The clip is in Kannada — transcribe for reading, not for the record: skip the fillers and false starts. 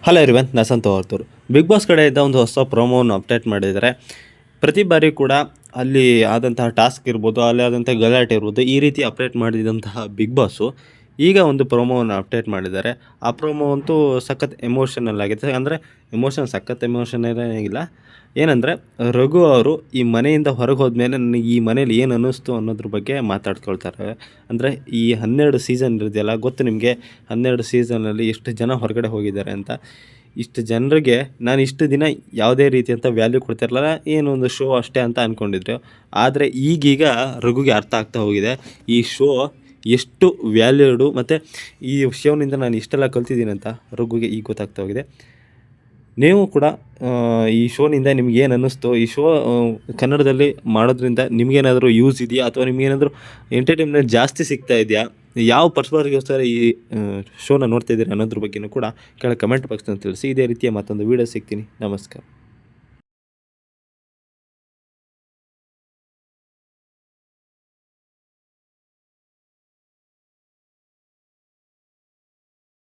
ಹಲೋ ಎವ್ರಿವನ್, ನಾನು ಸಂತೋರ್ತರು. ಬಿಗ್ ಬಾಸ್ ಕಡೆಯಿಂದ ಒಂದು ಹೊಸ ಪ್ರೋಮೋವನ್ನು ಅಪ್ಡೇಟ್ ಮಾಡಿದ್ದಾರೆ. ಪ್ರತಿ ಬಾರಿ ಕೂಡ ಅಲ್ಲಿ ಆದಂತಹ ಟಾಸ್ಕ್ ಇರ್ಬೋದು, ಅಲ್ಲಿ ಆದಂಥ ಗಲಾಟೆ ಇರ್ಬೋದು, ಈ ರೀತಿ ಅಪ್ಡೇಟ್ ಮಾಡಿದಂತಹ ಬಿಗ್ ಬಾಸು ಈಗ ಒಂದು ಪ್ರೋಮೋವನ್ನು ಅಪ್ಡೇಟ್ ಮಾಡಿದ್ದಾರೆ. ಆ ಪ್ರೋಮೋ ಅಂತೂ ಸಖತ್ ಎಮೋಷನಲ್ ಆಗಿದೆ. ಅಂದರೆ ಸಖತ್ ಎಮೋಷನಲ್ ಇಲ್ಲ. ಏನಂದರೆ, ರಘು ಅವರು ಈ ಮನೆಯಿಂದ ಹೊರಗೆ ಹೋದ್ಮೇಲೆ ನನಗೆ ಈ ಮನೇಲಿ ಏನು ಅನ್ನಿಸ್ತು ಅನ್ನೋದ್ರ ಬಗ್ಗೆ ಮಾತಾಡ್ಕೊಳ್ತಾರೆ. ಅಂದರೆ ಈ 12 ಸೀಸನ್ ಇರೋದೆಲ್ಲ ಗೊತ್ತು ನಿಮಗೆ. 12 ಸೀಸನಲ್ಲಿ ಎಷ್ಟು ಜನ ಹೊರಗಡೆ ಹೋಗಿದ್ದಾರೆ ಅಂತ. ಇಷ್ಟು ಜನರಿಗೆ ನಾನು ಇಷ್ಟು ದಿನ ಯಾವುದೇ ರೀತಿಯಂಥ ವ್ಯಾಲ್ಯೂ ಕೊಡ್ತಿರಲಿಲ್ಲ, ಏನೋ ಒಂದು ಶೋ ಅಷ್ಟೇ ಅಂತ ಅಂದ್ಕೊಂಡಿದ್ರು. ಆದರೆ ಈಗೀಗ ರಘುಗೆ ಅರ್ಥ ಆಗ್ತಾ ಹೋಗಿದೆ ಈ ಶೋ ಎಷ್ಟು ವ್ಯಾಲ್ಯೂಡು, ಮತ್ತು ಈ ಶೋನಿಂದ ನಾನು ಇಷ್ಟೆಲ್ಲ ಕಲ್ತಿದ್ದೀನಿ ಅಂತ ರಘುಗೆ ಈಗ ಗೊತ್ತಾಗ್ತಾ ಹೋಗಿದೆ. ನೀವು ಕೂಡ ಈ ಶೋನಿಂದ ನಿಮ್ಗೇನು ಅನ್ನಿಸ್ತು, ಈ ಶೋ ಕನ್ನಡದಲ್ಲಿ ಮಾಡೋದ್ರಿಂದ ನಿಮಗೇನಾದರೂ ಯೂಸ್ ಇದೆಯಾ, ಅಥವಾ ನಿಮಗೇನಾದರೂ ಎಂಟರ್ಟೈನ್ಮೆಂಟ್ ಜಾಸ್ತಿ ಸಿಗ್ತಾ ಇದೆಯಾ, ಯಾವ ಪರ್ಸ್ಪರ್ಗೋಸ್ಕರ ಈ ಶೋನ ನೋಡ್ತಾ ಇದ್ದೀರಿ ಅನ್ನೋದ್ರ ಬಗ್ಗೆಯೂ ಕೂಡ ಕೆಳಗೆ ಕಮೆಂಟ್ ಬಾಕ್ಸ್ನಲ್ಲಿ ತಿಳಿಸಿ. ಇದೇ ರೀತಿಯ ಮತ್ತೊಂದು ವೀಡಿಯೋ ಸಿಗ್ತೀನಿ. ನಮಸ್ಕಾರ.